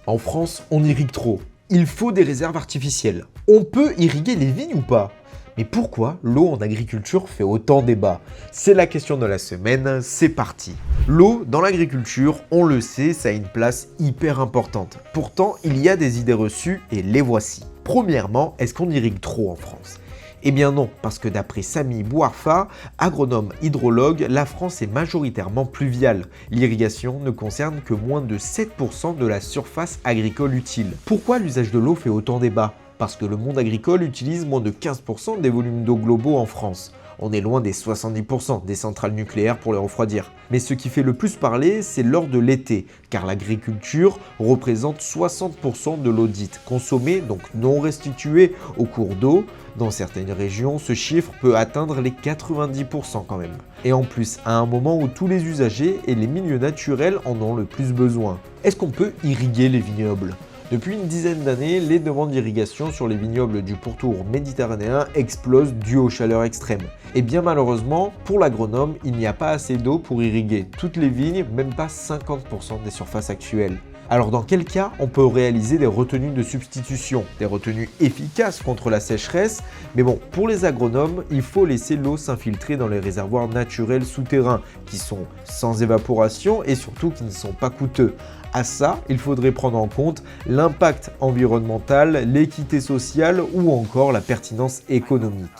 En France, on irrigue trop. Il faut des réserves artificielles. On peut irriguer les vignes ou pas? Mais pourquoi l'eau en agriculture fait autant débat? C'est la question de la semaine, c'est parti. L'eau dans l'agriculture, on le sait, ça a une place hyper importante. Pourtant, il y a des idées reçues et les voici. Premièrement, est-ce qu'on irrigue trop en France? Eh bien non, parce que d'après Sami Bouarfa, agronome hydrologue, la France est majoritairement pluviale. L'irrigation ne concerne que moins de 7% de la surface agricole utile. Pourquoi l'usage de l'eau fait autant débat? Parce que le monde agricole utilise moins de 15% des volumes d'eau globaux en France. On est loin des 70% des centrales nucléaires pour les refroidir. Mais ce qui fait le plus parler, c'est lors de l'été, car l'agriculture représente 60% de l'eau dite consommée, donc non restituée au cours d'eau. Dans certaines régions, ce chiffre peut atteindre les 90% quand même. Et en plus, à un moment où tous les usagers et les milieux naturels en ont le plus besoin. Est-ce qu'on peut irriguer les vignobles ? Depuis une dizaine d'années, les demandes d'irrigation sur les vignobles du pourtour méditerranéen explosent dû aux chaleurs extrêmes. Et bien malheureusement, pour l'agronome, il n'y a pas assez d'eau pour irriguer toutes les vignes, même pas 50% des surfaces actuelles. Alors dans quel cas on peut réaliser des retenues de substitution, des retenues efficaces contre la sécheresse, mais bon, pour les agronomes, il faut laisser l'eau s'infiltrer dans les réservoirs naturels souterrains, qui sont sans évaporation et surtout qui ne sont pas coûteux. À ça, il faudrait prendre en compte l'impact environnemental, l'équité sociale ou encore la pertinence économique.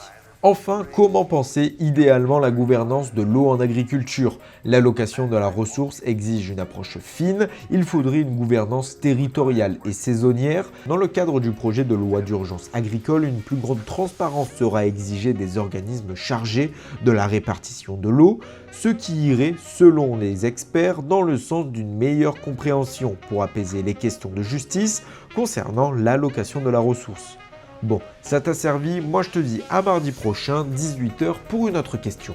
Enfin, comment penser idéalement la gouvernance de l'eau en agriculture? L'allocation de la ressource exige une approche fine, il faudrait une gouvernance territoriale et saisonnière. Dans le cadre du projet de loi d'urgence agricole, une plus grande transparence sera exigée des organismes chargés de la répartition de l'eau, ce qui irait, selon les experts, dans le sens d'une meilleure compréhension pour apaiser les questions de justice concernant l'allocation de la ressource. Bon, ça t'a servi, moi je te dis à mardi prochain, 18 h pour une autre question.